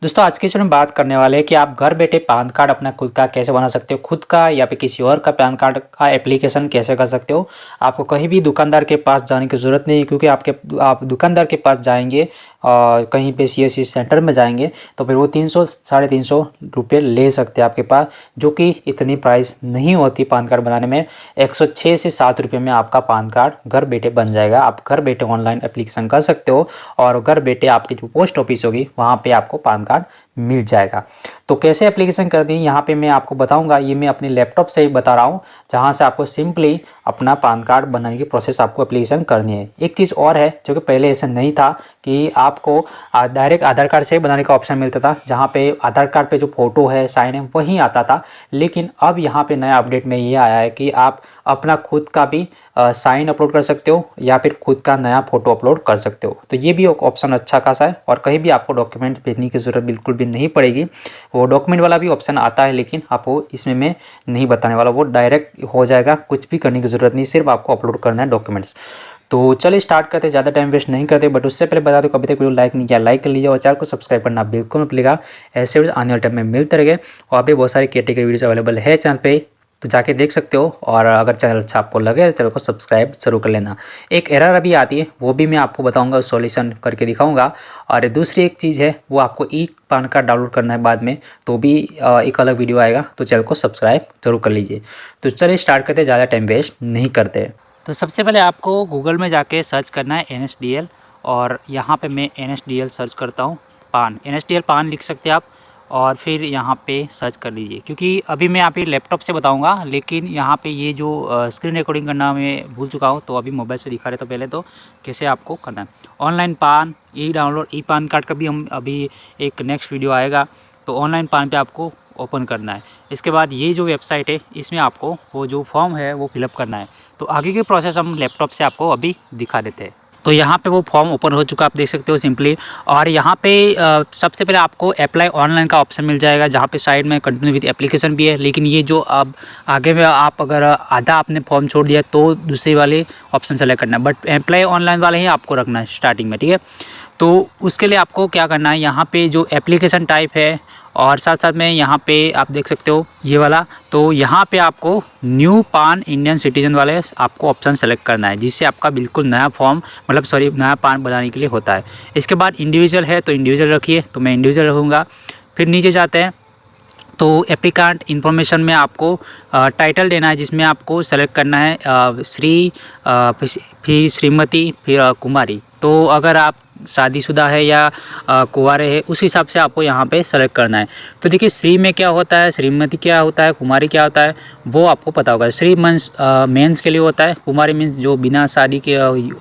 दोस्तों आज की इस वीडियो में बात करने वाले हैं कि आप घर बैठे पैन कार्ड अपना खुद का कैसे बना सकते हो, खुद का या फिर किसी और का पैन कार्ड का एप्लीकेशन कैसे कर सकते हो। आपको कहीं भी दुकानदार के पास जाने की ज़रूरत नहीं है, क्योंकि आप दुकानदार के पास जाएंगे और कहीं पे सीएससी सेंटर में जाएंगे तो फिर वो 300 साढ़े 300 रुपये ले सकते हैं आपके पास, जो कि इतनी प्राइस नहीं होती पैन कार्ड बनाने में। 106 से 7 रुपये में आपका पैन कार्ड घर बैठे बन जाएगा। आप घर बैठे ऑनलाइन एप्लीकेशन कर सकते हो और घर बैठे आपकी जो पोस्ट ऑफिस होगी वहाँ पे आपको पैन कार्ड मिल जाएगा। तो कैसे एप्लीकेशन कर दी यहाँ पे मैं आपको बताऊंगा। ये मैं अपने लैपटॉप से ही बता रहा हूँ, जहाँ से आपको सिंपली अपना पैन कार्ड बनाने की प्रोसेस आपको एप्लीकेशन करनी है। एक चीज़ और है जो कि पहले ऐसा नहीं था कि आपको डायरेक्ट आधार कार्ड से बनाने का ऑप्शन मिलता था, जहाँ पे आधार कार्ड पे जो फ़ोटो है साइन है वही आता था। लेकिन अब यहाँ पे नया अपडेट में ये आया है कि आप अपना खुद का भी साइन अपलोड कर सकते हो या फिर खुद का नया फ़ोटो अपलोड कर सकते हो। तो ये भी एक ऑप्शन अच्छा खासा है और कहीं भी आपको डॉक्यूमेंट भेजने की ज़रूरत बिल्कुल भी नहीं पड़ेगी। वो डॉक्यूमेंट वाला भी ऑप्शन आता है, लेकिन आपको इसमें मैं नहीं बताने वाला, वो डायरेक्ट हो जाएगा। कुछ भी करने की ज़रूरत नहीं, सिर्फ आपको अपलोड करना है डॉक्यूमेंट्स। तो चलिए स्टार्ट करते, ज़्यादा टाइम वेस्ट नहीं करते। बट उससे पहले बता दो, कभी तक वीडियो लाइक नहीं किया लाइक कर लीजिए और चैनल को सब्सक्राइब करना बिल्कुल मत भूलिएगा। ऐसे वीडियो आने वाले टाइम में मिलते रहेंगे और भी बहुत सारी कैटेगरी वीडियोस अवेलेबल है चैनल पे, तो जाके देख सकते हो। और अगर चैनल अच्छा आपको लगे तो चैनल को सब्सक्राइब जरूर कर लेना। एक एरर अभी आती है, वो भी मैं आपको बताऊंगा, सॉल्यूशन करके दिखाऊंगा। और दूसरी एक चीज़ है, वो आपको ई पैन कार्ड डाउनलोड करना है बाद में, तो भी एक अलग वीडियो आएगा, तो चैनल को सब्सक्राइब जरूर कर लीजिए। तो चलिए स्टार्ट करते, ज़्यादा टाइम वेस्ट नहीं करते। तो सबसे पहले आपको गूगल में जाके सर्च करना है NSDL, और यहाँ पे मैं NSDL सर्च करता हूँ। पान NSDL पान लिख सकते हैं आप, और फिर यहाँ पे सर्च कर लीजिए। क्योंकि अभी मैं यहाँ पे लैपटॉप से बताऊँगा, लेकिन यहाँ पे ये जो स्क्रीन रिकॉर्डिंग करना मैं भूल चुका हूँ, तो अभी मोबाइल से दिखा रहे। तो पहले तो कैसे आपको करना है ऑनलाइन पान ई डाउनलोड, ई पैन कार्ड का भी हम अभी एक नेक्स्ट वीडियो आएगा। तो ऑनलाइन पान पे आपको ओपन करना है। इसके बाद ये जो वेबसाइट है, इसमें आपको वो जो फॉर्म है वो फिलअप करना है। तो आगे की प्रोसेस हम लैपटॉप से आपको अभी दिखा देते हैं। तो यहाँ पे वो फॉर्म ओपन हो चुका, आप देख सकते हो सिंपली। और यहाँ पे सबसे पहले आपको अप्लाई ऑनलाइन का ऑप्शन मिल जाएगा, जहाँ पे साइड में कंटिन्यू विद एप्लीकेशन भी है। लेकिन ये जो अब आगे में आप अगर आधा आपने फॉर्म छोड़ दिया तो दूसरी वाले ऑप्शन सेलेक्ट करना है, बट अप्लाई ऑनलाइन वाला ही आपको रखना है स्टार्टिंग में, ठीक है। तो उसके लिए आपको क्या करना है, यहाँ पे जो एप्लीकेशन टाइप है और साथ साथ में यहाँ पे आप देख सकते हो ये वाला, तो यहाँ पे आपको न्यू पान इंडियन सिटीजन वाले आपको ऑप्शन सेलेक्ट करना है, जिससे आपका बिल्कुल नया फॉर्म नया पान बनाने के लिए होता है। इसके बाद इंडिविजुअल है तो इंडिविजुअल रखिए, तो मैं इंडिविजुअल रखूँगा। फिर नीचे जाते हैं तो एप्लीकांट इन्फॉर्मेशन में आपको टाइटल देना है, जिसमें आपको सेलेक्ट करना है श्री, फिर श्रीमती, फिर कुमारी। तो अगर आप शादीशुदा है या कुंवारे है, उस हिसाब से आपको यहाँ पे सेलेक्ट करना है। तो देखिए श्री में क्या होता है, श्रीमती क्या होता है, कुमारी क्या होता है, वो आपको पता होगा। श्री मीन्स मेंस के लिए होता है, कुमारी मीन्स जो बिना शादी के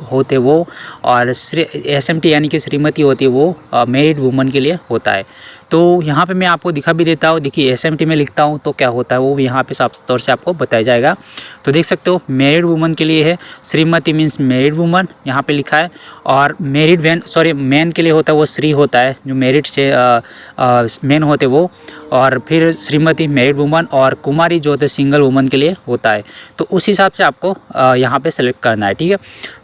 होते वो, और SMT यानी कि श्रीमती होती है वो मैरिड वुमन के लिए होता है। तो यहाँ पे मैं आपको दिखा भी देता हूँ। देखिए SMT में लिखता हूँ तो क्या होता है वो यहाँ पे साफ तौर से आपको बताया जाएगा। तो देख सकते हो मैरिड वुमन के लिए है, श्रीमती मीन्स मैरिड वुमन यहाँ पे लिखा है। और मैरिड मैन के लिए होता है वो श्री होता है, जो मैरिड से मैन होते वो। और फिर श्रीमती मैरिड वुमन, और कुमारी जो होते सिंगल वुमन के लिए होता है। तो उस हिसाब से आपको यहाँ पे सेलेक्ट करना है, ठीक है।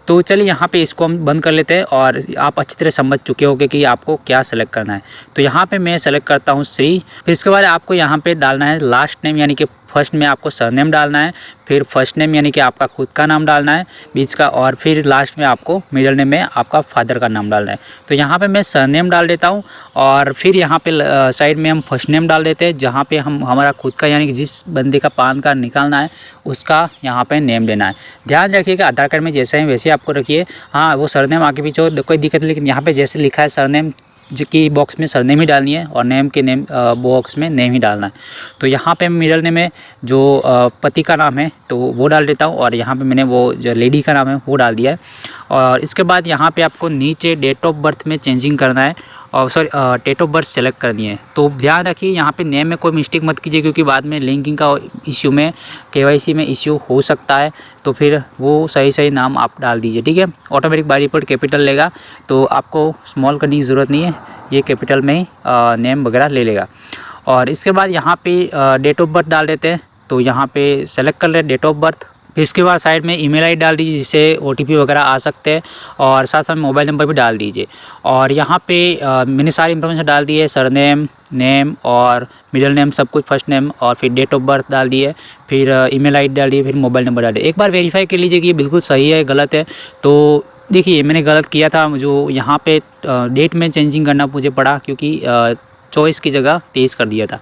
तो चलिए यहाँ पे इसको हम बंद कर लेते हैं, और आप अच्छी तरह समझ चुके होंगे कि आपको क्या सेलेक्ट करना है। तो यहाँ पे मैं सेलेक्ट करता हूँ श्री। फिर इसके बाद आपको यहाँ पे डालना है लास्ट नेम, यानी कि फर्स्ट में आपको सरनेम डालना है, फिर फर्स्ट नेम यानी कि आपका खुद का नाम डालना है बीच का, और फिर लास्ट में आपको मिडिल नेम में आपका फादर का नाम डालना है। तो यहाँ पे मैं सरनेम डाल देता हूँ, और फिर यहाँ पे साइड में हम फर्स्ट नेम डाल देते हैं, जहाँ पे हम हमारा खुद का यानी कि जिस बंदे का पैन कार्ड निकालना है उसका यहाँ पे नेम देना है। ध्यान रखिएगा आधार कार्ड में जैसे है वैसे आपको रखिए। हाँ वो सरनेम आगे पीछे हो कोई दिक्कत नहीं, लेकिन यहाँ पे जैसे लिखा है सरनेम जो कि बॉक्स में सरनेम ही डालनी है, और नेम के नेम बॉक्स में नेम ही डालना है। तो यहाँ पे मिडिल नेम में जो पति का नाम है तो वो डाल देता हूँ, और यहाँ पे मैंने वो जो लेडी का नाम है वो डाल दिया है। और इसके बाद यहाँ पे आपको नीचे डेट ऑफ बर्थ में चेंजिंग करना है, और डेट ऑफ बर्थ सेलेक्ट करनी है। तो ध्यान रखिए यहाँ पे नेम में कोई मिस्टेक मत कीजिए, क्योंकि बाद में लिंकिंग का इश्यू में KYC में इश्यू हो सकता है। तो फिर वो सही नाम आप डाल दीजिए, ठीक है। ऑटोमेटिक बाय डिफ़ॉल्ट कैपिटल लेगा, तो आपको स्मॉल करने की ज़रूरत नहीं है, ये कैपिटल में ही नेम वगैरह ले लेगा। और इसके बाद यहाँ पे डेट ऑफ बर्थ डाल देते हैं। तो यहाँ पे सेलेक्ट कर ले डेट ऑफ बर्थ, फिर इसके बाद साइड में ईमेल आईडी डाल दीजिए जिससे ओटीपी वगैरह आ सकते हैं, और साथ साथ मोबाइल नंबर भी डाल दीजिए। और यहाँ पे मैंने सारी इन्फॉर्मेशन डाल दी है, सरनेम, नेम और मिडिल नेम सब कुछ, फर्स्ट नेम, और फिर डेट ऑफ बर्थ डाल दिए, फिर ईमेल आईडी डाल दिए, फिर मोबाइल नंबर डाल दिए। एक बार वेरीफाई कर लीजिए कि ये बिल्कुल सही है गलत है। तो देखिए मैंने गलत किया था, जो यहाँ पे डेट में चेंजिंग करना मुझे पड़ा क्योंकि 24 की जगह 23 कर दिया था।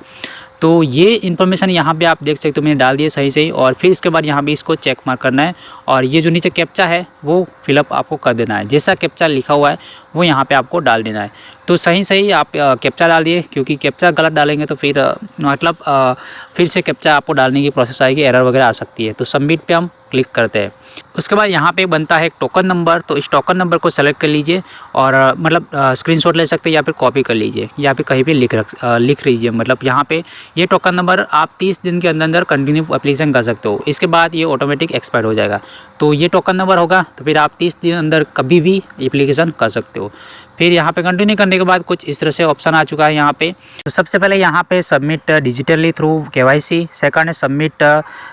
तो ये इन्फॉर्मेशन यहाँ पे आप देख सकते हो मैंने डाल दिए सही सही। और फिर इसके बाद यहाँ पे इसको चेक मार्क करना है, और ये जो नीचे कैप्चा है वो फिलअप आपको कर देना है। जैसा कैप्चा लिखा हुआ है वो यहाँ पे आपको डाल देना है। तो सही सही आप कैप्चा डाल दिए, क्योंकि कैप्चा गलत डालेंगे तो फिर मतलब फिर से कैप्चा आपको डालने की प्रोसेस आएगी, एरर वगैरह आ सकती है। तो सबमिट पे हम क्लिक करते हैं। उसके बाद यहाँ पे बनता है एक टोकन नंबर, तो इस टोकन नंबर को सेलेक्ट कर लीजिए, और मतलब स्क्रीनशॉट ले सकते हैं या फिर कॉपी कर लीजिए, या फिर कहीं पे लिख लीजिए। मतलब यहाँ पे ये टोकन नंबर आप 30 दिन के अंदर कंटिन्यू एप्लीकेशन कर सकते हो, इसके बाद ये ऑटोमेटिक एक्सपायर हो जाएगा। तो ये टोकन नंबर होगा तो फिर आप 30 दिन अंदर कभी भी एप्लीकेशन कर सकते हो। फिर यहाँ पे कंटिन्यू करने के बाद कुछ इस तरह से ऑप्शन आ चुका है यहाँ पे। तो सबसे पहले यहाँ पे submit digitally through KYC, second है सबमिट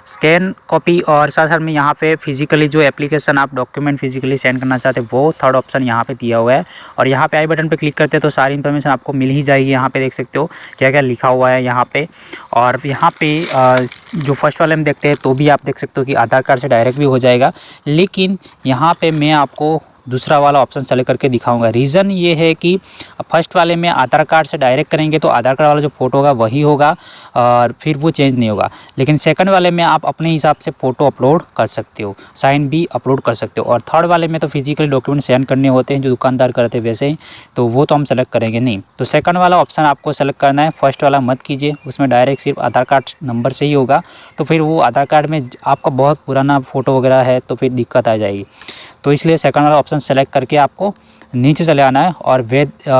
स्कैन कॉपी, और साथ साथ में यहाँ पे फिजिकली जो एप्लीकेशन आप डॉक्यूमेंट फिजिकली सेंड करना चाहते हैं वो थर्ड ऑप्शन यहाँ पे दिया हुआ है। और यहाँ पे आई बटन पे क्लिक करते हैं तो सारी इन्फॉर्मेशन आपको मिल ही जाएगी। यहाँ पे देख सकते हो क्या क्या लिखा हुआ है यहाँ पे। और यहाँ पे जो फर्स्ट वाले में देखते हैं तो भी आप देख सकते हो कि आधार कार्ड से डायरेक्ट भी हो जाएगा, लेकिन यहाँ पे मैं आपको दूसरा वाला ऑप्शन सेलेक्ट करके दिखाऊंगा। रीज़न ये है कि फर्स्ट वाले में आधार कार्ड से डायरेक्ट करेंगे तो आधार कार्ड वाला जो फ़ोटो होगा वही होगा और फिर वो चेंज नहीं होगा, लेकिन सेकंड वाले में आप अपने हिसाब से फ़ोटो अपलोड कर सकते हो, साइन भी अपलोड कर सकते हो। और थर्ड वाले में तो फिजिकली डॉक्यूमेंट सेंड करने होते हैं जो दुकानदार करते हैं वैसे ही, तो वो तो हम सेलेक्ट करेंगे नहीं। तो सेकंड वाला ऑप्शन आपको सेलेक्ट करना है, फर्स्ट वाला मत कीजिए, उसमें डायरेक्ट सिर्फ आधार कार्ड नंबर से ही होगा। तो फिर वो आधार कार्ड में आपका बहुत पुराना फ़ोटो वगैरह है तो फिर दिक्कत आ जाएगी। तो इसलिए सेकंड वाला ऑप्शन सेलेक्ट करके आपको नीचे चले आना है। और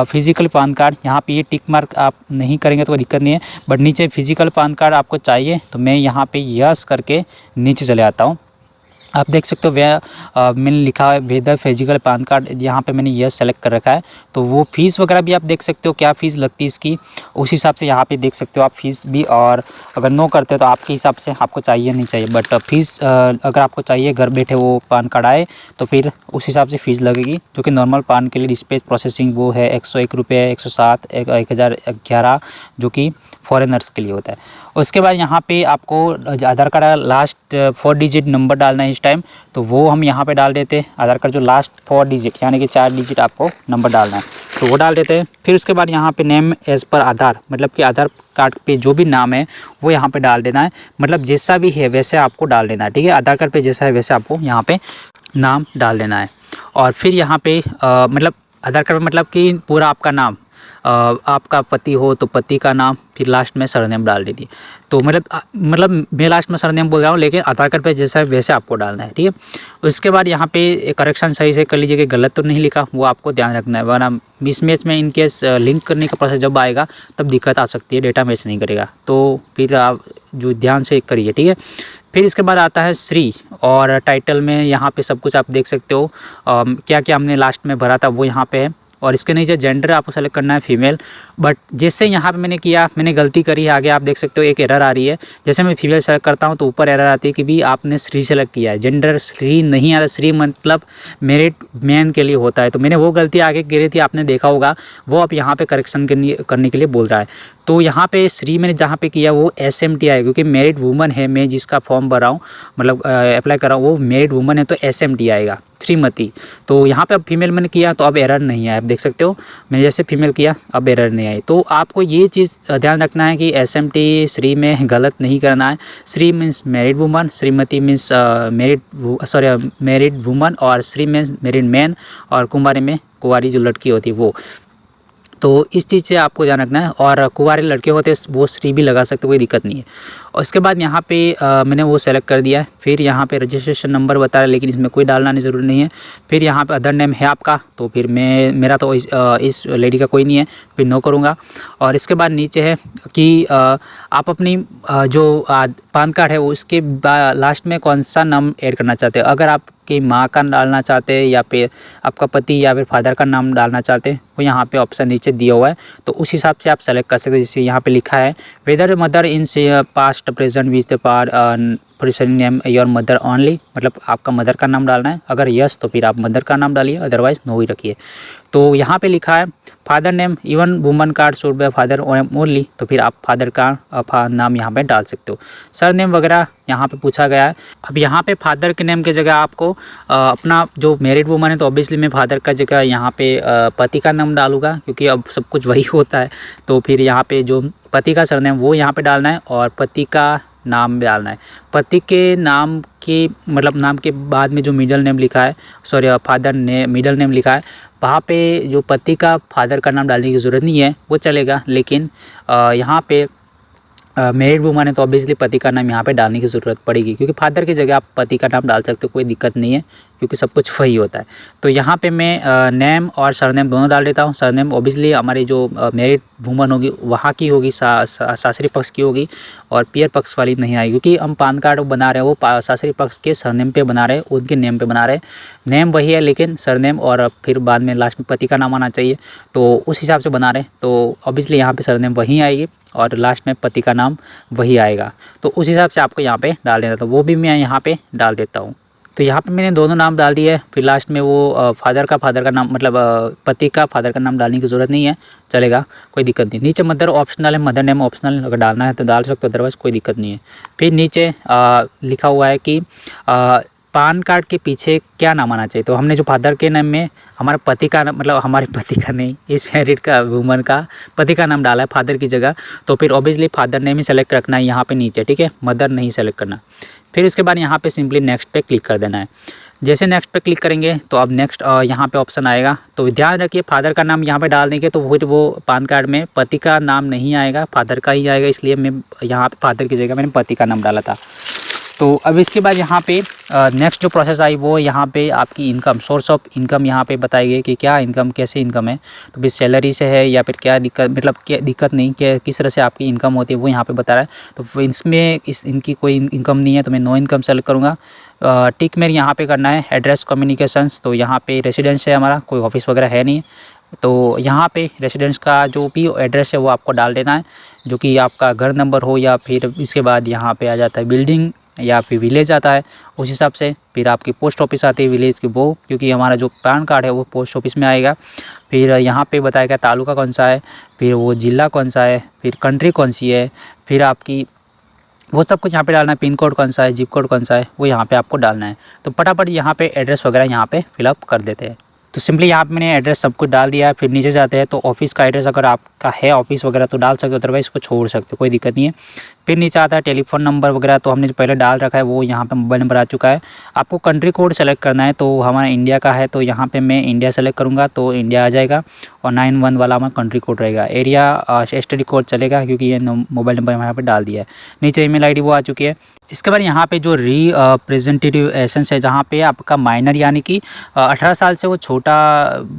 फिजिकल पान कार्ड, यहाँ पे ये टिक मार्क आप नहीं करेंगे तो कोई दिक्कत नहीं है, बट नीचे फिजिकल पान कार्ड आपको चाहिए तो मैं यहाँ पे यस करके नीचे चले आता हूँ। आप देख सकते हो मैंने लिखा है वेदर फिजिकल पान कार्ड, यहाँ पे मैंने यस सेलेक्ट कर रखा है। तो वो फ़ीस वगैरह भी आप देख सकते हो क्या फ़ीस लगती है इसकी, उस हिसाब से यहाँ पे देख सकते हो आप फ़ीस भी। और अगर नो करते हो तो आपके हिसाब से आपको चाहिए नहीं चाहिए, बट फ़ीस अगर आपको चाहिए घर बैठे वो पान कार्ड आए तो फिर उस हिसाब से फ़ीस लगेगी, जो कि नॉर्मल पान के लिए डिस्पेच प्रोसेसिंग वो है 101 रुपये, 107, 1011 जो कि फॉरेनर्स के लिए होता है। उसके बाद यहाँ पे आपको आधार कार्ड लास्ट 4 डिजिट नंबर डालना है इस टाइम, तो वो हम यहाँ पे डाल देते हैं। आधार कार्ड जो लास्ट 4 डिजिट यानी कि 4 डिजिट आपको नंबर डालना है तो वो डाल देते हैं। फिर उसके बाद यहाँ पे नेम एज़ पर आधार, मतलब कि आधार कार्ड पे जो भी नाम है वो यहाँ पे डाल देना है, मतलब जैसा भी है वैसे आपको डाल देना है, ठीक है। आधार कार्ड पे जैसा है वैसे आपको यहाँ पे नाम डाल देना है। और फिर यहाँ पे मतलब आधार कार्ड में मतलब कि पूरा आपका नाम, आपका पति हो तो पति का नाम, फिर लास्ट में सरनेम डाल दीजिए। तो मतलब मैं लास्ट में सरनेम बोल रहा हूँ, लेकिन आधार कार्ड पे जैसा है वैसे आपको डालना है, ठीक है। उसके बाद यहाँ पे करेक्शन सही से कर लीजिए कि गलत तो नहीं लिखा, वो आपको ध्यान रखना है, वरना मिसमैच में इनकेस लिंक करने का प्रोसेस जब आएगा तब दिक्कत आ सकती है, डेटा मैच नहीं करेगा। तो फिर आप जो ध्यान से करिए, ठीक है। फिर इसके बाद आता है श्री, और टाइटल में यहाँ पे सब कुछ आप देख सकते हो क्या क्या हमने लास्ट में भरा था वो यहाँ पे है। और इसके नीचे जेंडर आपको सेलेक्ट करना है फीमेल, बट जैसे यहाँ पे मैंने किया, मैंने गलती करी है, आगे आप देख सकते हो एक एरर आ रही है। जैसे मैं फीमेल सेलेक्ट करता हूँ तो ऊपर एरर आती है कि भी आपने श्री सेलेक्ट किया है, जेंडर श्री नहीं आ रहा। श्री मतलब मैरिड मैन के लिए होता है, तो मैंने वो गलती आगे करी थी, आपने देखा होगा, वो अब यहाँ पे करेक्शन करने के लिए बोल रहा है। तो यहाँ पे श्री मैंने जहाँ पे किया वो SMT आएगा, क्योंकि मैरिड वुमन है, मैं जिसका फॉर्म भर रहा हूँ मतलब अप्लाई कर रहा हूँ वो मैरिड वुमन है, तो SMT आएगा, श्रीमती। तो यहाँ पे अब फीमेल मैंने किया तो अब एरर नहीं आया, आप देख सकते हो मैंने जैसे फीमेल किया अब एरर नहीं आई। तो आपको ये चीज़ ध्यान रखना है कि SMT श्री में गलत नहीं करना है। Shri means married woman, Shrimati means married woman, और श्री मीन्स मैरिड मैन, और कुमारी में कुंवारी जो लड़की होती है वो। तो इस चीज़ से आपको ध्यान रखना है। और कुंवारे लड़के होते हैं वो श्री भी लगा सकते, कोई दिक्कत नहीं है। और इसके बाद यहाँ पे मैंने वो सेलेक्ट कर दिया है। फिर यहाँ पे रजिस्ट्रेशन नंबर बता रहा है, लेकिन इसमें कोई डालना नहीं ज़रूरी नहीं है। फिर यहाँ पे अदर नेम है आपका, तो फिर मेरा तो इस लेडी का कोई नहीं है, फिर नो करूँगा। और इसके बाद नीचे है कि आप अपनी जो पान कार्ड है उसके लास्ट में कौन सा नाम ऐड करना चाहते हो। अगर आप कि माँ का डालना चाहते हैं या फिर आपका पति या फिर फादर का नाम डालना चाहते हैं, वो यहाँ पे ऑप्शन नीचे दिया हुआ है, तो उस हिसाब से आप सेलेक्ट कर सकते हो। जैसे यहाँ पे लिखा है whether mother in past present was the beneficiary name your mother only, मतलब आपका मदर का नाम डालना है। अगर यस तो फिर आप मदर का नाम डालिए, अदरवाइज नो ही रखिए। तो यहाँ पे लिखा है father name, even woman card should be father only, तो फिर आप फादर का नाम यहाँ पे डाल सकते हो। सर नेम वगैरह यहाँ पे पूछा गया है। अब यहाँ पे फादर के नेम की जगह आपको अपना जो मैरिड वुमन है तो ऑब्वियसली मैं फादर का जगह यहाँ पे पति का नाम डालूंगा, क्योंकि अब सब कुछ वही होता है। तो फिर यहाँ पे जो पति का सरनेम वो यहाँ पे डालना है और पति का नाम डालना है। पति के नाम के मतलब नाम के बाद में जो मिडल नेम लिखा है, सॉरी फादर ने मिडल नेम लिखा है, वहाँ पे जो पति का फादर का नाम डालने की ज़रूरत नहीं है, वो चलेगा। लेकिन यहाँ पे मैरिड वुमन है तो ऑब्वियसली पति का नाम यहाँ पे डालने की ज़रूरत पड़ेगी, क्योंकि फादर की जगह आप पति का नाम डाल सकते हो, कोई दिक्कत नहीं है, क्योंकि सब कुछ वही होता है। तो यहाँ पे मैं नेम और सरनेम दोनों डाल देता हूँ। सरनेम ऑब्वियसली हमारी जो मैरिड वुमन होगी वहाँ की होगी, सासरी पक्ष की होगी, और पियर पक्ष वाली नहीं आएगी, क्योंकि हम पान कार्ड बना रहे हैं वो सासरी पक्ष के सरनेम पे बना रहे हैं, उनके नेम पे बना रहे हैं। नेम वही है लेकिन सरनेम और फिर बाद में लास्ट में पति का नाम आना चाहिए, तो उस हिसाब से बना रहे हैं। तो ऑब्वियसली यहाँ पे सरनेम वही आएगी और लास्ट में पति का नाम वही आएगा, तो उस हिसाब से आपको यहाँ पे डाल देना था, वो भी मैं यहाँ पे डाल देता हूँ। तो यहाँ पे मैंने दोनों नाम डाल दिए। फिर लास्ट में वो फादर का नाम मतलब पति का फादर का नाम डालने की ज़रूरत नहीं है, चलेगा, कोई दिक्कत नहीं। नीचे मदर ऑप्शनल है, मदर नेम ऑप्शनल, अगर डालना है तो डाल सकते हो, अदरवाइज़ कोई दिक्कत नहीं है। फिर नीचे लिखा हुआ है कि पान कार्ड के पीछे क्या नाम आना चाहिए। तो हमने जो फादर के नाम में हमारा पति का मतलब हमारे पति का नहीं, इस मैरिड का वुमन का पति का नाम डाला है फादर की जगह, तो फिर ऑब्वियसली फादर नेम ही सेलेक्ट रखना है यहाँ पे नीचे, ठीक है, मदर नहीं सेलेक्ट करना। फिर उसके बाद यहाँ पे सिंपली नेक्स्ट पे क्लिक कर देना है। जैसे नेक्स्ट पे क्लिक करेंगे तो अब नेक्स्ट यहाँ पे ऑप्शन आएगा। तो ध्यान रखिए फादर का नाम यहाँ पे डाल देंगे तो फिर वो पान कार्ड में पति का नाम नहीं आएगा, फादर का ही आएगा, इसलिए मैं यहाँ पे फादर की जगह मैंने पति का नाम डाला था। तो अब इसके बाद यहाँ पे नेक्स्ट जो प्रोसेस आई वो यहाँ पे आपकी इनकम, सोर्स ऑफ इनकम यहाँ पे बताई गई कि क्या इनकम, कैसे इनकम है। तो फिर सैलरी से है या फिर क्या दिक्कत, मतलब क्या दिक्कत नहीं, क्या किस तरह से आपकी इनकम होती है वो यहाँ पे बता रहा है। तो इसमें इनकी कोई इनकम नहीं है तो मैं नो इनकम सेलेक्ट करूँगा। टिक मेरे यहाँ पे करना है एड्रेस कम्युनिकेशंस, तो यहाँ पे रेसिडेंस है हमारा, कोई ऑफिस वगैरह है नहीं, तो यहाँ पे रेसिडेंस का जो भी एड्रेस है वो आपको डाल देना है, जो कि आपका घर नंबर हो या फिर इसके बाद यहाँ पे आ जाता है बिल्डिंग या फिर विलेज आता है, उस हिसाब से फिर आपकी पोस्ट ऑफिस आती है विलेज की वो, क्योंकि हमारा जो पैन कार्ड है वो पोस्ट ऑफिस में आएगा। फिर यहाँ पे बताएगा तालुका कौन सा है, फिर वो ज़िला कौन सा है, फिर कंट्री कौन सी है, फिर आपकी वो सब कुछ यहाँ पे डालना है, पिन कोड कौन सा है, जिप कोड कौन सा है, वो यहाँ पे आपको डालना है। तो फटाफट यहाँ पे एड्रेस वगैरह यहाँ पे फिलअप कर देते हैं। तो सिंपली यहाँ पे मैंने एड्रेस सब कुछ डाल दिया है। फिर नीचे जाते हैं तो ऑफिस का एड्रेस अगर आपका है ऑफिस वगैरह तो डाल सकते हो, अदरवाइज इसको छोड़ सकते हो, कोई दिक्कत नहीं है। फिर नीचे आता है टेलीफोन नंबर वगैरह, तो हमने जो पहले डाल रखा है वो यहाँ पे मोबाइल नंबर आ चुका है। आपको कंट्री कोड सेलेक्ट करना है, तो हमारा इंडिया का है तो यहाँ पे मैं इंडिया सेलेक्ट करूँगा तो इंडिया आ जाएगा, और 91 वाला हमारा कंट्री कोड रहेगा। एरिया STD कोड चलेगा क्योंकि ये मोबाइल नंबर यहाँ पे डाल दिया है। नीचे ईमेल ID वो आ चुकी है। इसके बाद यहाँ पे जो रिप्रेजेंटेटिव एसेंस है, जहाँ पे आपका माइनर यानी कि 18 साल से वो छोटा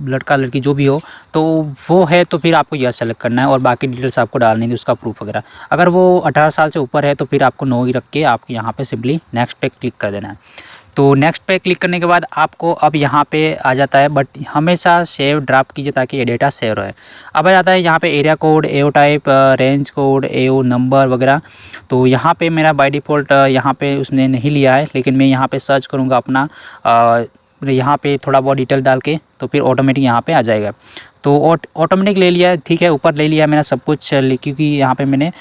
लड़का लड़की जो भी हो तो वो है, तो फिर आपको यस सेलेक्ट करना है और बाकी डिटेल्स आपको डालनी थी, उसका प्रूफ वगैरह। अगर वो 18 साल से ऊपर है तो फिर आपको नो ही रख के आपको यहाँ पे सिंपली नेक्स्ट पे क्लिक कर देना है। तो नेक्स्ट पे क्लिक करने के बाद आपको अब यहाँ पे आ जाता है, बट हमेशा सेव ड्राफ्ट कीजिए ताकि ये डेटा सेव रहे। अब आ जाता है यहाँ पे area code, AO type, range code, AO number वगैरह। तो यहाँ पे मेरा बाय डिफ़ॉल्ट यहाँ पे उसने नहीं लिया है, लेकिन मैं यहाँ पे सर्च करूँगा अपना यहाँ पे थोड़ा बहुत डिटेल डाल के, तो फिर ऑटोमेटिक यहाँ पे आ जाएगा। तो ऑटोमेटिक ले लिया, ठीक है, ऊपर ले लिया मेरा सब कुछ, क्योंकि यहाँ पे मैंने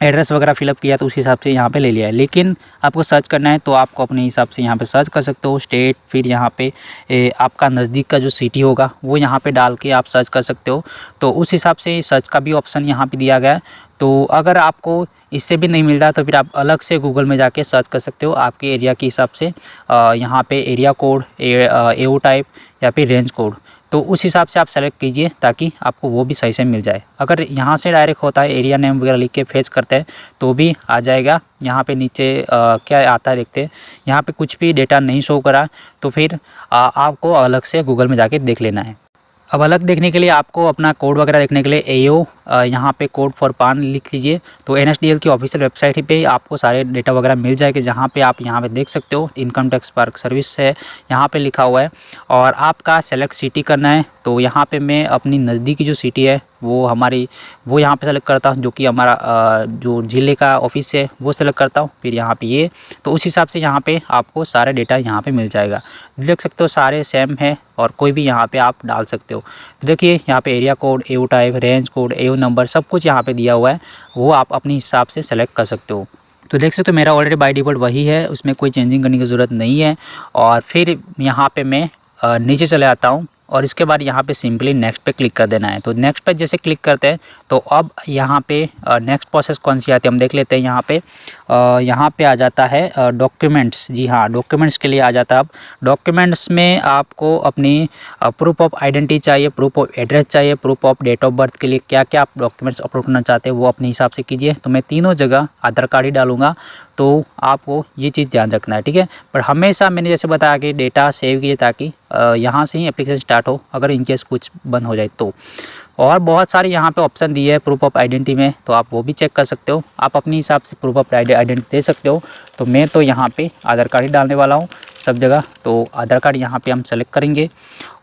एड्रेस वगैरह फिलअप किया तो उस हिसाब से यहाँ पे ले लिया है। लेकिन आपको सर्च करना है तो आपको अपने हिसाब से यहाँ पे सर्च कर सकते हो, स्टेट, फिर यहाँ पे आपका नज़दीक का जो सिटी होगा वो यहाँ पे डाल के आप सर्च कर सकते हो। तो उस हिसाब से सर्च का भी ऑप्शन यहाँ पे दिया गया है। तो अगर आपको इससे भी नहीं मिल रहा तो फिर आप अलग से गूगल में जाके सर्च कर सकते हो आपके एरिया के हिसाब से, यहाँ पे एरिया कोड, AO टाइप या फिर रेंज कोड, तो उस हिसाब से आप सेलेक्ट कीजिए ताकि आपको वो भी सही से मिल जाए। अगर यहाँ से डायरेक्ट होता है एरिया नेम वगैरह लिख के फेच करते हैं तो भी आ जाएगा। यहाँ पे नीचे क्या आता है देखते हैं, यहाँ पे कुछ भी डेटा नहीं शो करा तो फिर आपको अलग से गूगल में जाके देख लेना है। अब अलग देखने के लिए आपको अपना कोड वगैरह देखने के लिए AO यहाँ पे कोड फॉर पान लिख लीजिए। तो NSDL की ऑफिशियल वेबसाइट ही पे आपको सारे डेटा वगैरह मिल जाएंगे, जहाँ पे आप यहाँ पे देख सकते हो इनकम टैक्स पार्क सर्विस है, यहाँ पे लिखा हुआ है। और आपका सेलेक्ट सिटी करना है, तो यहाँ पे मैं अपनी नज़दीकी जो सिटी है वो यहाँ पे सेलेक्ट करता हूँ, जो कि हमारा जो ज़िले का ऑफिस है वो सेलेक्ट करता हूँ। फिर यहाँ पे ये, तो उस हिसाब से यहाँ पे आपको सारे डेटा यहाँ पे मिल जाएगा। देख सकते हो सारे सेम है और कोई भी यहाँ पे आप डाल सकते हो। देखिए यहाँ पे area code, AO type, range code, AO number सब कुछ यहाँ पे दिया हुआ है, वो आप अपने हिसाब से सेलेक्ट कर सकते हो। तो देख सकते हो मेरा ऑलरेडी बाय डिफ़ॉल्ट वही है, उसमें कोई चेंजिंग करने की ज़रूरत नहीं है। और फिर यहाँ पे मैं नीचे चले आता हूँ और इसके बाद यहाँ पे सिंपली नेक्स्ट पे क्लिक कर देना है। तो नेक्स्ट पे जैसे क्लिक करते हैं तो अब यहाँ पे नेक्स्ट प्रोसेस कौन सी आती है हम देख लेते हैं। यहाँ पे आ जाता है डॉक्यूमेंट्स। जी हाँ, डॉक्यूमेंट्स के लिए आ जाता है। अब डॉक्यूमेंट्स में आपको अपनी प्रूफ ऑफ आइडेंटिटी चाहिए, प्रूफ ऑफ एड्रेस चाहिए, proof of date of birth के लिए क्या क्या आप डॉक्यूमेंट्स अपलोड करना चाहते हैं वो अपने हिसाब से कीजिए। तो मैं तीनों जगह आधार कार्ड ही डालूँगा, तो आपको ये चीज़ ध्यान रखना है, ठीक है। पर हमेशा मैंने जैसे बताया कि डेटा सेव कीजिए ताकि यहाँ से ही एप्लीकेशन स्टार्ट हो, अगर इनकेस कुछ बंद हो जाए तो। और बहुत सारे यहाँ पे ऑप्शन दिए हैं प्रूफ ऑफ आइडेंटिटी में, तो आप वो भी चेक कर सकते हो। आप अपने हिसाब से प्रूफ ऑफ आइडेंटिटी दे सकते हो। तो मैं तो यहाँ पे आधार कार्ड ही डालने वाला हूँ सब जगह। तो आधार कार्ड यहाँ पे हम सेलेक्ट करेंगे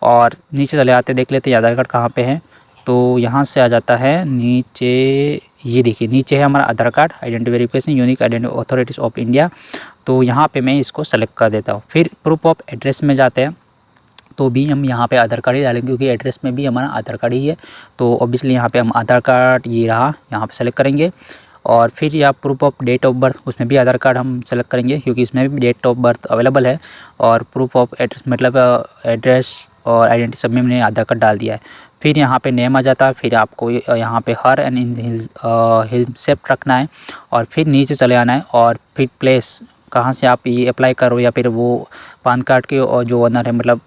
और नीचे चले आते देख लेते हैं आधार कार्ड कहाँ पे है। तो यहाँ से आ जाता है नीचे, ये देखिए नीचे है हमारा Aadhaar card, identity verification, unique identity authorities of India. तो यहाँ पे मैं इसको सेलेक्ट कर देता हूँ। फिर प्रूफ ऑफ एड्रेस में जाते हैं, तो भी हम यहाँ पे आधार कार्ड ही डालेंगे क्योंकि एड्रेस में भी हमारा आधार कार्ड ही है। तो ऑब्वियसली यहाँ पे हम आधार कार्ड ये रहा, यहाँ पे सेलेक्ट करेंगे। और फिर या proof of date of birth, उसमें भी आधार कार्ड हम सेलेक्ट करेंगे क्योंकि इसमें भी डेट ऑफ बर्थ अवेलेबल है। और प्रूफ ऑफ एड्रेस मतलब एड्रेस और आइडेंटिटी सब में मैंने आधार कार्ड डाल दिया है। फिर यहाँ पे नेम आ जाता है। फिर आपको यहाँ पे हर एंड इन हिलसेप रखना है और फिर नीचे चले आना है। और फिर प्लेस कहाँ से आप ये अप्लाई करो या फिर वो पान कार्ड के और जो ओनर है मतलब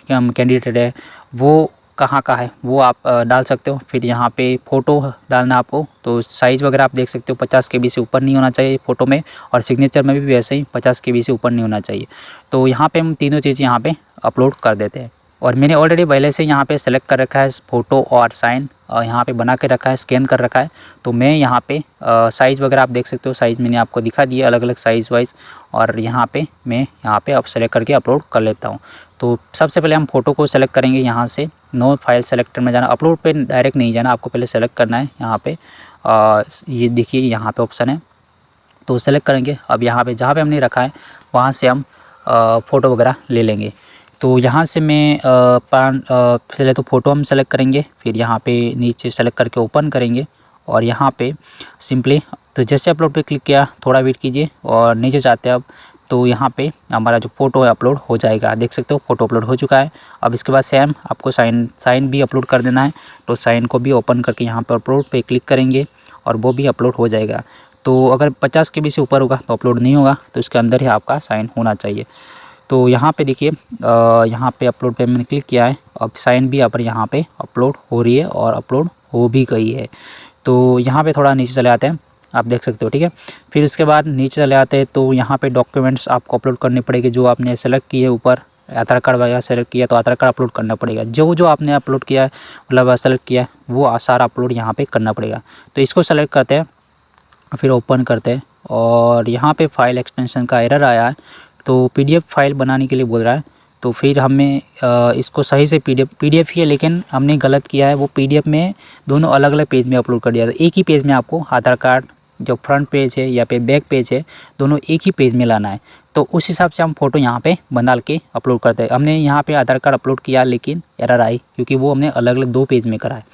कैंडिडेट है वो कहाँ का है वो आप डाल सकते हो। फिर यहाँ पे फ़ोटो डालना आपको, तो साइज़ वगैरह आप देख सकते हो 50 KB से ऊपर नहीं होना चाहिए फ़ोटो में, और सिग्नेचर में भी वैसे ही 50 KB से ऊपर नहीं होना चाहिए। तो यहाँ पे हम तीनों चीज़ यहाँ पे अपलोड कर देते हैं। और मैंने ऑलरेडी पहले से यहाँ पे सेलेक्ट कर रखा है फ़ोटो और साइन, यहाँ पे बना के रखा है, स्कैन कर रखा है। तो मैं यहाँ पे साइज़ वगैरह आप देख सकते हो, साइज़ मैंने आपको दिखा दिया अलग अलग साइज़ वाइज। और यहाँ पे मैं अब सेलेक्ट करके अपलोड कर लेता हूँ। तो सबसे पहले हम फ़ोटो को सेलेक्ट करेंगे, यहाँ से नो फाइल सेलेक्टर में जाना, अपलोड पे डायरेक्ट नहीं जाना, आपको पहले सेलेक्ट करना है। यहाँ पे ये देखिए यहाँ पे ऑप्शन है, तो सेलेक्ट करेंगे। अब यहाँ पे जहाँ पे हमने रखा है वहाँ से हम फ़ोटो वगैरह ले लेंगे। तो यहाँ से मैं पहले तो फ़ोटो हम सेलेक्ट करेंगे, फिर यहाँ पे नीचे सेलेक्ट करके ओपन करेंगे और यहाँ पे सिंपली तो जैसे अपलोड पे क्लिक किया, थोड़ा वेट कीजिए और नीचे जाते हैं अब। तो यहाँ पे हमारा जो फ़ोटो है अपलोड हो जाएगा, देख सकते हो फ़ोटो अपलोड हो चुका है। अब इसके बाद सेम आपको साइन भी अपलोड कर देना है। तो साइन को भी ओपन करके यहाँ पर अपलोड पे क्लिक करेंगे और वो भी अपलोड हो जाएगा। तो अगर 50 KB से ऊपर होगा तो अपलोड नहीं होगा, तो इसके अंदर ही आपका साइन होना चाहिए। तो यहाँ पे देखिए यहाँ पे अपलोड पे मैंने क्लिक किया है, अब साइन भी यहाँ पे अपलोड हो रही है और अपलोड हो भी गई है। तो यहाँ पे थोड़ा नीचे चले आते हैं, आप देख सकते हो, ठीक है। फिर उसके बाद नीचे चले आते हैं तो यहाँ पे डॉक्यूमेंट्स आपको अपलोड करने पड़ेंगे, जो आपने सेलेक्ट किए ऊपर आधार कार्ड वगैरह सेलेक्ट किया तो आधार कार्ड अपलोड करना पड़ेगा। जो आपने अपलोड किया है मतलब सेलेक्ट किया है वो सारा अपलोड यहाँ पे करना पड़ेगा। तो इसको सेलेक्ट करते हैं, फिर ओपन करते हैं और यहाँ पे फाइल एक्सटेंशन का एरर आया है, तो PDF फाइल बनाने के लिए बोल रहा है। तो फिर हमें इसको सही से PDF ही है, लेकिन हमने गलत किया है, वो PDF में दोनों अलग अलग पेज में अपलोड कर दिया था। एक ही पेज में आपको आधार कार्ड जो फ्रंट पेज है या फिर बैक पेज है दोनों एक ही पेज में लाना है। तो उस हिसाब से हम फ़ोटो यहाँ पे बना के अपलोड करते हैं। हमने यहाँ पे आधार कार्ड अपलोड किया लेकिन एरर आई क्योंकि वो हमने अलग अलग 2 पेज में करा है।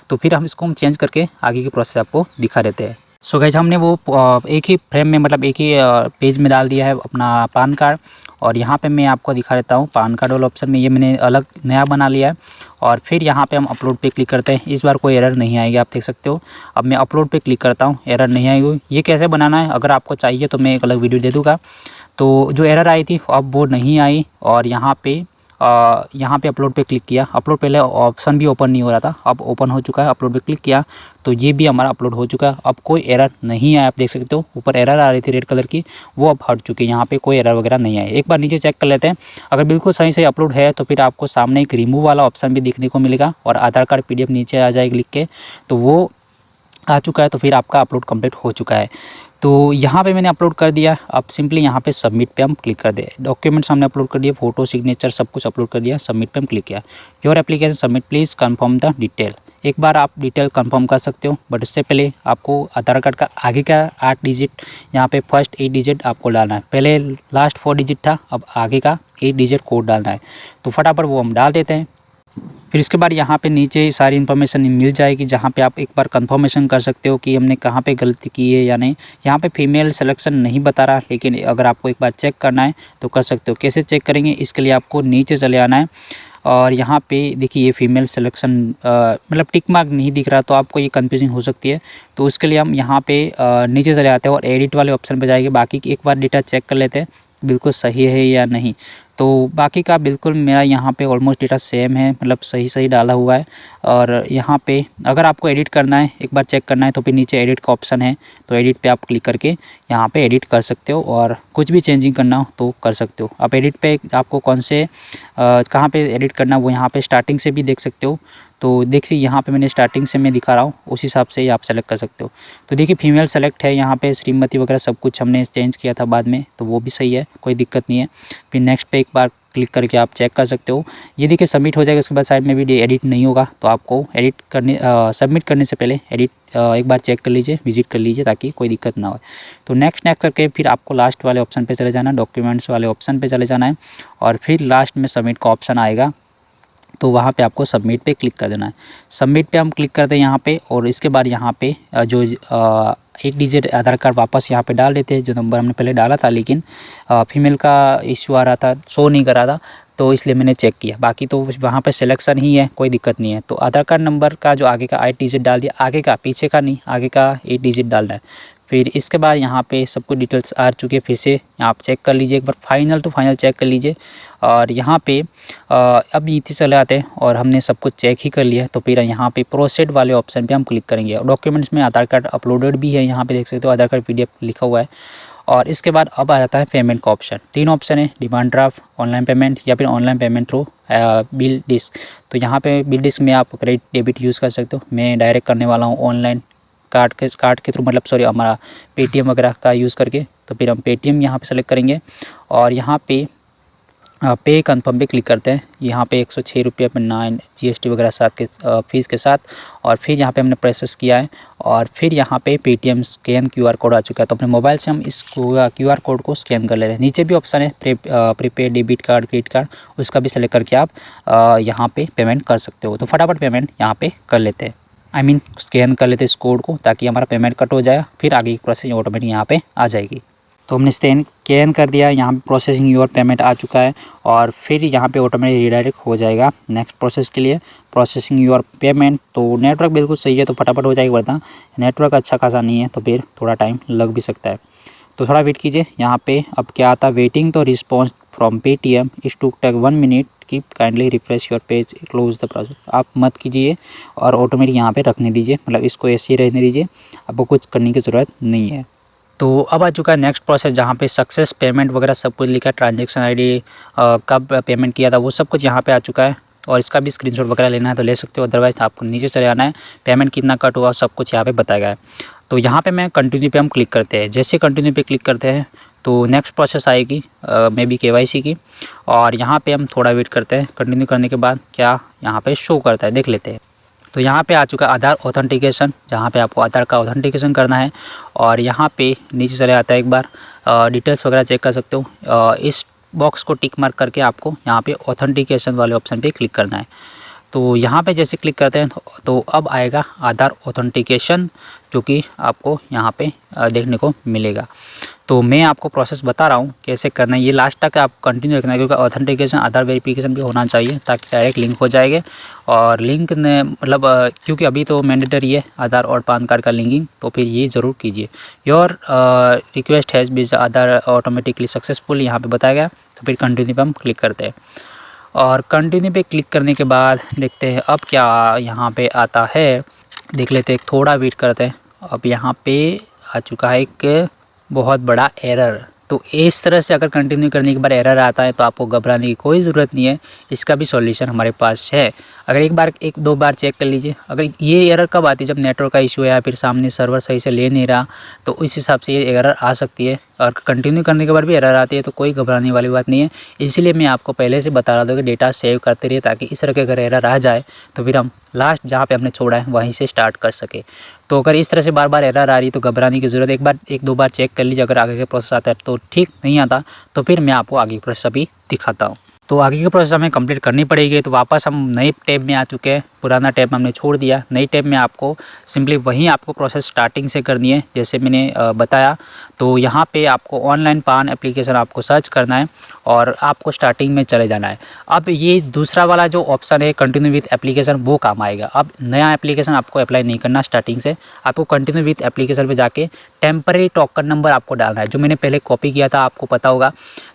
तो फिर हम इसको चेंज करके आगे की प्रोसेस आपको दिखा देते हैं। सो गाइस हमने वो एक ही फ्रेम में मतलब एक ही पेज में डाल दिया है अपना पान कार्ड। और यहाँ पे मैं आपको दिखा देता हूँ पान कार्ड वाला ऑप्शन में ये मैंने अलग नया बना लिया है। और फिर यहाँ पे हम अपलोड पे क्लिक करते हैं, इस बार कोई एरर नहीं आएगी, आप देख सकते हो। अब मैं अपलोड पे क्लिक करता हूँ, एरर नहीं आएगी। ये कैसे बनाना है अगर आपको चाहिए तो मैं एक अलग वीडियो दे दूँगा। तो जो एरर आई थी अब वो नहीं आई। और यहाँ पे अपलोड पे क्लिक किया, अपलोड पहले ऑप्शन भी ओपन नहीं हो रहा था, अब ओपन हो चुका है। अपलोड पे क्लिक किया तो ये भी हमारा अपलोड हो चुका है। अब कोई एरर नहीं आया, आप देख सकते हो ऊपर एरर आ रही थी रेड कलर की, वो अब हट चुकी है, यहाँ पे कोई एरर वगैरह नहीं आया। एक बार नीचे चेक कर लेते हैं, अगर बिल्कुल सही से अपलोड है तो फिर आपको सामने एक रिमूव वाला ऑप्शन भी दिखने को मिलेगा और आधार कार्ड PDF नीचे आ जाएगी लिख के। तो वो आ चुका है तो फिर आपका अपलोड कंप्लीट हो चुका है। तो यहाँ पे मैंने अपलोड कर दिया। अब सिंपली यहाँ पे सबमिट पे हम क्लिक कर दे। डॉक्यूमेंट्स हमने अपलोड कर दिए, फ़ोटो, सिग्नेचर सब कुछ अपलोड कर दिया। सबमिट पे हम क्लिक किया। Your application submit, please confirm the detail. एक बार आप डिटेल कंफर्म कर सकते हो, बट उससे पहले आपको आधार कार्ड का आगे का 8 डिजिट, यहाँ पे फर्स्ट 8 डिजिट आपको डालना है। पहले लास्ट 4 डिजिट था, अब आगे का 8 डिजिट कोड डालना है। तो फटाफट वो हम डाल देते हैं। फिर इसके बाद यहाँ पे नीचे सारी इन्फॉर्मेशन मिल जाएगी, जहाँ पे आप एक बार कंफर्मेशन कर सकते हो कि हमने कहाँ पे गलती की है या नहीं। यहाँ पे फीमेल सिलेक्शन नहीं बता रहा, लेकिन अगर आपको एक बार चेक करना है तो कर सकते हो। कैसे चेक करेंगे, इसके लिए आपको नीचे चले आना है और यहाँ पे देखिए ये फीमेल सिलेक्शन मतलब टिक मार्क नहीं दिख रहा, तो आपको ये कंफ्यूजिंग हो सकती है। तो उसके लिए हम यहाँ पे नीचे चले आते हैं और एडिट वाले ऑप्शन पे जाएंगे। बाकी एक बार डेटा चेक कर लेते हैं बिल्कुल सही है या नहीं। तो बाकी का बिल्कुल मेरा यहाँ पे ऑलमोस्ट डेटा सेम है, मतलब सही डाला हुआ है। और यहाँ पे अगर आपको एडिट करना है, एक बार चेक करना है, तो फिर नीचे एडिट का ऑप्शन है, तो एडिट पे आप क्लिक करके यहाँ पे एडिट कर सकते हो और कुछ भी चेंजिंग करना हो तो कर सकते हो। आप एडिट पे आपको कौन से कहाँ पे एडिट करना वो यहाँ पे स्टार्टिंग से भी देख सकते हो। तो देखिए यहाँ पे मैंने स्टार्टिंग से मैं दिखा रहा हूँ, उस हिसाब से ही आप सेलेक्ट कर सकते हो। तो देखिए फीमेल सेलेक्ट है, यहाँ पे श्रीमती वगैरह सब कुछ हमने चेंज किया था बाद में, तो वो भी सही है, कोई दिक्कत नहीं है। फिर नेक्स्ट पे एक बार क्लिक करके आप चेक कर सकते हो। ये देखिए सबमिट हो जाएगा, उसके बाद साइड में भी एडिट नहीं होगा, तो आपको एडिट करने सबमिट करने से पहले एडिट एक बार चेक कर लीजिए, विजिट कर लीजिए, ताकि कोई दिक्कत ना हो। तो नेक्स्ट करके फिर आपको लास्ट वाले ऑप्शन पे चले जाना, डॉक्यूमेंट्स वाले ऑप्शन पे चले जाना है और फिर लास्ट में सबमिट का ऑप्शन आएगा, तो वहाँ पे आपको सबमिट पे क्लिक कर देना है। सबमिट पे हम क्लिक करते हैं यहाँ पे, और इसके बाद यहाँ पे जो 8 डिजिट आधार कार्ड वापस यहाँ पे डाल देते हैं, जो नंबर हमने पहले डाला था, लेकिन फीमेल का इश्यू आ रहा था, शो नहीं कर रहा था, तो इसलिए मैंने चेक किया। बाकी तो वहाँ पे सिलेक्शन ही है, कोई दिक्कत नहीं है। तो आधार कार्ड नंबर का जो आगे का 8 डिजिट डाल दिया, आगे का, पीछे का नहीं, आगे का 8 डिजिट डालना है। फिर इसके बाद यहाँ पे सब कुछ डिटेल्स आ चुकी है, फिर से आप चेक कर लीजिए एक बार, फाइनल टू फाइनल चेक कर लीजिए। और यहाँ पे अब नीचे चले आते हैं और हमने सब कुछ चेक ही कर लिया है, तो फिर यहाँ पे प्रोसीड वाले ऑप्शन पे हम क्लिक करेंगे। और डॉक्यूमेंट्स में आधार कार्ड अपलोडेड भी है, यहाँ पे देख सकते हो आधार कार्ड PDF लिखा हुआ है। और इसके बाद अब आ जाता है पेमेंट का ऑप्शन। 3 ऑप्शन है, डिमांड ड्राफ्ट, ऑनलाइन पेमेंट या फिर online payment through BillDesk. तो यहाँ पे बिल डिस्क में आप क्रेडिट डेबिट यूज़ कर सकते हो। मैं डायरेक्ट करने वाला हूँ ऑनलाइन कार्ड के थ्रू, मतलब सॉरी हमारा पेटीएम वगैरह का यूज़ करके। तो फिर हम पेटीएम यहाँ पे सेलेक्ट करेंगे और यहाँ पे पे कन्फर्म पे क्लिक करते हैं। यहाँ पे 106 रुपये पर 9 GST वगैरह साथ के फ़ीस के साथ। और फिर यहाँ पे हमने प्रोसेस किया है और फिर यहाँ पे पेटीएम स्कैन QR कोड आ चुका है। तो अपने मोबाइल से हम इस QR कोड को स्कैन कर लेते हैं। नीचे भी ऑप्शन है prepaid debit card, credit card, उसका भी सेलेक्ट करके आप यहाँ पे पेमेंट कर सकते हो। तो फटाफट पेमेंट यहाँ पे कर लेते हैं, स्कैन कर लेते हैं इस कोड को, ताकि हमारा पेमेंट कट हो जाए, फिर आगे की प्रोसेस ऑटोमेटिक यहाँ पे आ जाएगी। तो हमने स्कैन कर दिया, यहाँ पे प्रोसेसिंग योर पेमेंट आ चुका है और फिर यहाँ पे ऑटोमेटिक रीडायरेक्ट हो जाएगा नेक्स्ट प्रोसेस के लिए, प्रोसेसिंग योर पेमेंट। तो नेटवर्क बिल्कुल सही है, तो फटाफट हो जाएगा, वरना नेटवर्क अच्छा खासा नहीं है तो फिर थोड़ा टाइम लग भी सकता है। तो थोड़ा वेट कीजिए। यहाँ पे अब क्या आता है, वेटिंग तो response from Paytm is to take 1 minute, keep kindly refresh your page, close the process. आप मत कीजिए और ऑटोमेटिक यहाँ पे रखने दीजिए, मतलब इसको ऐसे ही रहने दीजिए, आपको कुछ करने की ज़रूरत नहीं है। तो अब आ चुका है नेक्स्ट प्रोसेस, जहाँ पे सक्सेस पेमेंट वगैरह सब कुछ लिखा है, ट्रांजैक्शन ID कब पेमेंट किया था वो सब कुछ यहाँ पे आ चुका है। और इसका भी स्क्रीनशॉट वगैरह लेना है तो ले सकते हो, अदरवाइज आपको नीचे चले आना है, पेमेंट कितना कट हुआ सब कुछ यहाँ पे बताया गया है। तो यहाँ पे मैं कंटिन्यू पे हम क्लिक करते हैं। जैसे कंटिन्यू पे क्लिक करते हैं तो नेक्स्ट प्रोसेस आएगी मे बी KYC की, और यहाँ पे हम थोड़ा वेट करते हैं। कंटिन्यू करने के बाद क्या यहाँ पे शो करता है, देख लेते हैं। तो यहाँ पे आ चुका है आधार ऑथेंटिकेशन, जहाँ पे आपको आधार का ऑथेंटिकेशन करना है। और यहाँ पे नीचे चले आता है, एक बार डिटेल्स वगैरह चेक कर सकते हो। इस बॉक्स को टिक मार्क करके आपको यहाँ पे ऑथेंटिकेशन वाले ऑप्शन पे क्लिक करना है। तो यहाँ पे जैसे क्लिक करते हैं तो अब आएगा आधार ऑथेंटिकेशन, जो कि आपको यहाँ पे देखने को मिलेगा। तो मैं आपको प्रोसेस बता रहा हूँ कैसे करना है, ये लास्ट तक आप कंटिन्यू रखना है, क्योंकि ऑथेंटिकेशन आधार वेरिफिकेशन भी होना चाहिए, ताकि डायरेक्ट लिंक हो जाएगा। और लिंक ने मतलब क्योंकि अभी तो मैंडेटरी है आधार और पैन कार्ड का लिंकिंग, तो फिर ये ज़रूर कीजिए। Your request has been Aadhaar automatically successful, यहाँ पे बताया गया। तो फिर कंटिन्यू पे हम क्लिक करते हैं और कंटिन्यू पे क्लिक करने के बाद देखते हैं अब क्या यहाँ पे आता है, देख लेते हैं। थोड़ा वेट करते हैं। अब यहाँ पे आ चुका है एक बहुत बड़ा एरर, तो इस तरह से अगर कंटिन्यू करने के बाद एरर आता है तो आपको घबराने की कोई ज़रूरत नहीं है, इसका भी सॉल्यूशन हमारे पास है। अगर एक दो बार चेक कर लीजिए, अगर ये एरर कब आती है जब नेटवर्क का इशू है या फिर सामने सर्वर सही से ले नहीं रहा, तो उस हिसाब से ये एरर आ सकती है। और कंटिन्यू करने के बाद भी एरर आती है तो कोई घबराने वाली बात नहीं है। इसीलिए मैं आपको पहले से बता रहा था कि डेटा सेव करते रहिए, ताकि इस तरह के अगर एरर आ जाए तो फिर हम लास्ट जहाँ पे हमने छोड़ा है वहीं से स्टार्ट कर सके। तो अगर इस तरह से बार बार एरर आ रही है तो घबराने की ज़रूरत, एक दो बार चेक कर लीजिए। अगर आगे का प्रोसेस आता है तो ठीक नहीं आता तो फिर मैं आपको आगे की प्रोसेस अभी दिखाता हूँ। तो आगे की प्रोसेस हमें कंप्लीट करनी पड़ेगी। तो वापस हम नए टैब में आ चुके हैं, पुराना टैब हमने छोड़ दिया। नई टैब में आपको सिंपली वहीं आपको प्रोसेस स्टार्टिंग से करनी है जैसे मैंने बताया। तो यहाँ पे आपको ऑनलाइन पान एप्लीकेशन आपको सर्च करना है और आपको स्टार्टिंग में चले जाना है। अब ये दूसरा वाला जो ऑप्शन है कंटिन्यू विथ एप्लीकेशन, वो काम आएगा। अब नया एप्लीकेशन आपको अप्लाई नहीं करना स्टार्टिंग से, आपको कंटिन्यू विथ एप्लीकेशन पे जाके टेम्परेरी टोकन नंबर आपको डालना है, जो मैंने पहले कॉपी किया था आपको पता होगा।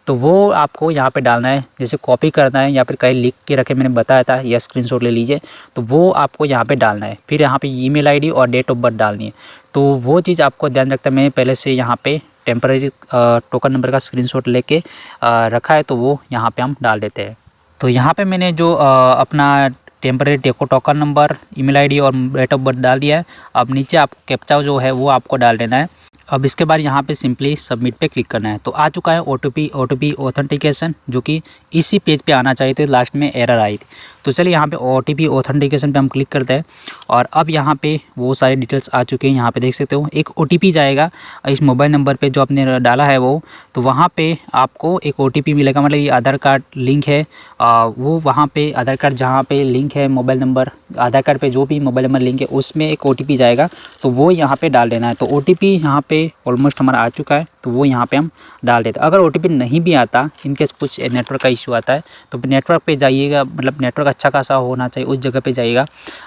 तो वो आपको यहाँ पे डालना है, जैसे कॉपी करना है या फिर कहीं लिख के रखे मैंने बताया था, या स्क्रीनशॉट ले लीजिए। तो वो आपको यहाँ पे डालना है। फिर यहाँ पे ईमेल आईडी और डेट ऑफ बर्थ डालनी है। तो वो चीज़ आपको ध्यान रखता है, मैंने पहले से यहाँ पे टेम्परेरी टोकन नंबर का स्क्रीनशॉट लेके रखा है, तो वो यहाँ पे हम डाल देते हैं। तो यहाँ पे मैंने जो अपना temporary token number, email ID और डेट ऑफ बर्थ डाल दिया है। अब नीचे आपको कैप्चा जो है वो आपको डाल देना है। अब इसके बाद यहाँ पे सिंपली सबमिट पे क्लिक करना है। तो आ चुका है OTP ऑथेंटिकेशन, जो कि इसी पेज पे आना चाहिए, तो लास्ट में एरर आई थी। तो चलिए यहाँ पे OTP ऑथेंटिकेशन पे हम क्लिक करते हैं और अब यहाँ पे वो सारी डिटेल्स आ चुके हैं। यहाँ पे देख सकते हो एक OTP जाएगा इस मोबाइल नंबर पे जो आपने डाला है वो। तो वहाँ पे आपको एक OTP मिलेगा, मतलब ये आधार कार्ड लिंक है। वो वहाँ पे आधार कार्ड जहाँ पे लिंक है मोबाइल नंबर, आधार कार्ड पे जो भी मोबाइल नंबर लिंक है उसमें एक OTP जाएगा, तो वो यहाँ पे डाल देना है। तो OTP यहाँ पे ऑलमोस्ट हमारा आ चुका है, तो वो यहाँ पे हम डाल देते हैं। अगर OTP नहीं भी आता, इनकेस कुछ नेटवर्क का इशू आता है, तो फिर नेटवर्क पे जाइएगा, मतलब नेटवर्क अच्छा खासा होना चाहिए उस जगह पे जाइएगा।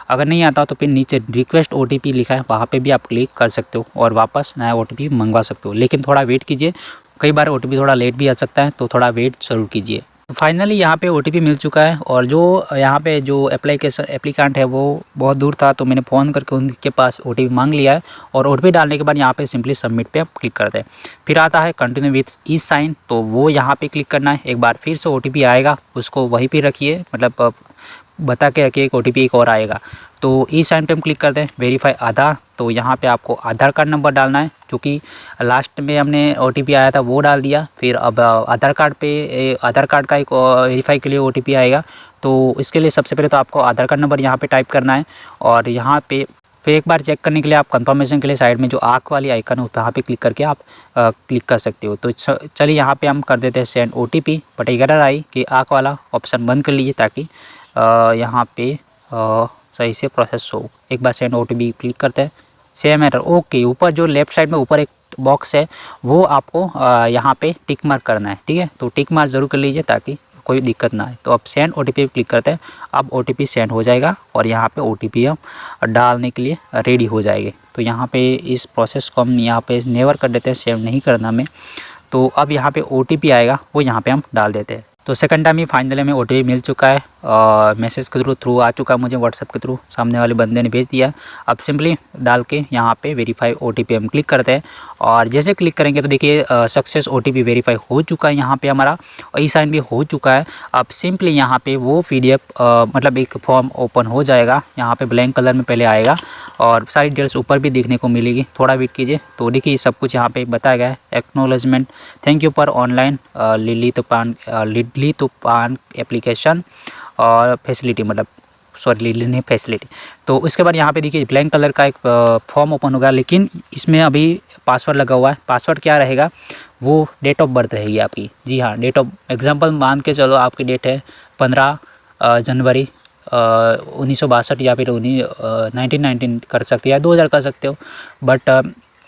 अगर नहीं आता तो फिर नीचे रिक्वेस्ट OTP लिखा है, वहाँ पे भी आप क्लिक कर सकते हो और वापस नया OTP मंगवा सकते हो। लेकिन थोड़ा वेट कीजिए, कई बार OTP थोड़ा लेट भी आ सकता है, तो थोड़ा वेट ज़रूर कीजिए। फाइनली यहाँ पे OTP मिल चुका है और जो यहाँ पे जो एप्लीकेंट है वो बहुत दूर था, तो मैंने फ़ोन करके उनके पास OTP मांग लिया है। और OTP डालने के बाद यहाँ पे सिंपली सबमिट पे आप क्लिक करते हैं। फिर आता है कंटिन्यू विथ ई साइन, तो वो यहाँ पे क्लिक करना है। एक बार फिर से OTP आएगा, उसको वहीं पे रखिए, मतलब बता के रखिए, एक OTP एक और आएगा। तो ई साइन पे हम क्लिक करते हैं। वेरीफाई आधार, तो यहाँ पे आपको आधार कार्ड नंबर डालना है, क्योंकि लास्ट में हमने OTP आया था वो डाल दिया। फिर अब आधार कार्ड का एक वेरीफाई के लिए OTP आएगा। तो इसके लिए सबसे पहले तो आपको आधार कार्ड नंबर यहाँ पे टाइप करना है और यहाँ पे फिर एक बार चेक करने के लिए आप कंफर्मेशन के लिए साइड में जो आँख वाली आइकन है वहाँ पे क्लिक करके आप क्लिक कर सकते हो। तो चलिए यहाँ पे हम कर देते हैं सेंड OTP, बट एरर आई कि आँख वाला ऑप्शन बंद कर लीजिए, ताकि यहाँ पे सही से प्रोसेस हो। एक बार सेंड OTP क्लिक करते हैं, सेम एरर। ओके, ऊपर जो लेफ्ट साइड में ऊपर एक बॉक्स है वो आपको यहाँ पे टिक मार्क करना है, ठीक है। तो टिक मार्क ज़रूर कर लीजिए ताकि कोई दिक्कत ना आए। तो अब सेंड OTP पे क्लिक करते हैं। अब OTP सेंड हो जाएगा और यहाँ पे OTP हम डालने के लिए रेडी हो जाएंगे। तो यहाँ पे इस प्रोसेस को हम यहाँ पे नेवर कर देते हैं, सेव नहीं करना हमें। तो अब यहाँ पे OTP आएगा, वो यहाँ पे हम डाल देते हैं। तो सेकंड टाइम ही फाइनली हमें OTP मिल चुका है, मैसेज के थ्रू आ चुका है मुझे, व्हाट्सएप के थ्रू सामने वाले बंदे ने भेज दिया। अब सिंपली डाल के यहाँ पे वेरीफाई OTP हम क्लिक करते हैं और जैसे क्लिक करेंगे तो देखिए सक्सेस OTP वेरीफाई हो चुका है यहाँ पे हमारा, और ई साइन भी हो चुका है। अब सिंपली यहाँ पे वो PDF मतलब एक फॉर्म ओपन हो जाएगा, यहाँ पे ब्लैंक कलर में पहले आएगा और सारी डिटेल्स ऊपर भी देखने को मिलेगी। थोड़ा वेट कीजिए। तो देखिए सब कुछ यहाँ पे बताया गया है। Acknowledgement, thank you for online lily तो पान एप्लीकेशन और फैसिलिटी, मतलब सॉरी लिली नहीं फैसिलिटी। तो उसके बाद यहाँ पे देखिए ब्लैंक कलर का एक फॉर्म ओपन होगा, लेकिन इसमें अभी पासवर्ड लगा हुआ है। पासवर्ड क्या रहेगा, वो डेट ऑफ बर्थ रहेगी आपकी। जी हाँ, डेट ऑफ एग्जांपल मान के चलो आपकी डेट है 15 जनवरी 1962 या फिर 1919 कर सकते हो या 2000 कर सकते हो। बट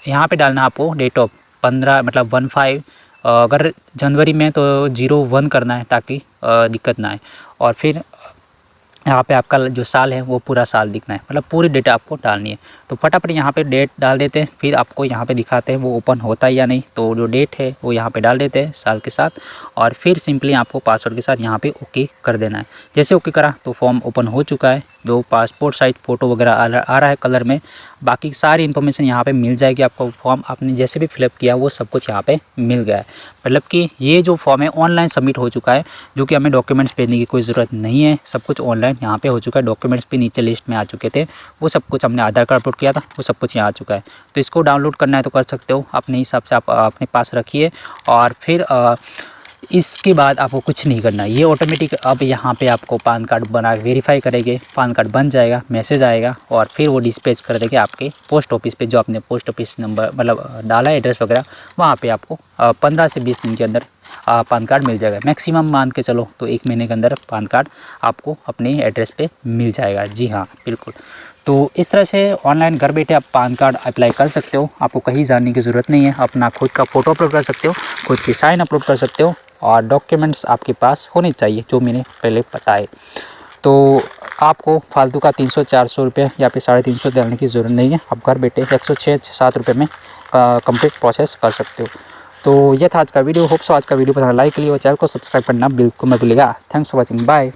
यहाँ पे डालना आपको डेट ऑफ 15 मतलब 15, अगर जनवरी में तो 01 करना है ताकि दिक्कत ना आए। और फिर यहाँ पे आपका जो साल है वो पूरा साल दिखना है, मतलब पूरी डेटा आपको डालनी है। तो फटाफट यहाँ पे डेट डाल देते हैं, फिर आपको यहाँ पे दिखाते हैं वो ओपन होता है या नहीं। तो जो डेट है वो यहाँ पे डाल देते हैं साल के साथ, और फिर सिंपली आपको पासवर्ड के साथ यहाँ पे ओके कर देना है। जैसे ओके करा तो फॉर्म ओपन हो चुका है। जो पासपोर्ट साइज़ फ़ोटो वगैरह आ रहा है कलर में, बाकी सारी इन्फॉर्मेशन यहाँ पे मिल जाएगी आपको। फॉर्म आपने जैसे भी फिलअप किया वो सब कुछ यहाँ पे मिल गया है। मतलब कि ये जो फॉर्म है ऑनलाइन सबमिट हो चुका है, जो कि हमें डॉक्यूमेंट्स भेजने की कोई ज़रूरत नहीं है, सब कुछ ऑनलाइन यहाँ पे हो चुका है। डॉक्यूमेंट्स भी नीचे लिस्ट में आ चुके थे, वो सब कुछ हमने आधार कार्ड अपलोड किया था, वो सब कुछ यहाँ आ चुका है। तो इसको डाउनलोड करना है तो कर सकते हो, अपने हिसाब से आप अपने पास रखिए। और फिर इसके बाद आपको कुछ नहीं करना, ये ऑटोमेटिक अब यहाँ पे आपको पान कार्ड बना वेरीफाई करेंगे, पान कार्ड बन जाएगा, मैसेज आएगा और फिर वो डिस्पैच कर देंगे आपके पोस्ट ऑफिस पे, जो आपने पोस्ट ऑफिस नंबर मतलब डाला एड्रेस वगैरह, वहाँ पे आपको 15 से 20 दिन के अंदर पान कार्ड मिल जाएगा। मैक्सिमम मान के चलो तो 1 महीने के अंदर पान कार्ड आपको अपने एड्रेस पे मिल जाएगा। जी हाँ, बिल्कुल। तो इस तरह से ऑनलाइन घर बैठे आप पान कार्ड अप्लाई कर सकते हो, आपको कहीं जाने की ज़रूरत नहीं है। अपना खुद का फ़ोटो अपलोड कर सकते हो, खुद की साइन अपलोड कर सकते हो और डॉक्यूमेंट्स आपके पास होने चाहिए जो मैंने पहले बताए। तो आपको फालतू का 300-400 रुपये या फिर 350 देने की ज़रूरत नहीं है। आप घर बैठे 106-7 रुपये में कंप्लीट प्रोसेस कर सकते हो। तो ये था आज का वीडियो। होप सो आज का वीडियो पसंद, लाइक के लिए और चैनल को सब्सक्राइब करना बिल्कुल मत भूलिएगा। Thanks for watching, bye.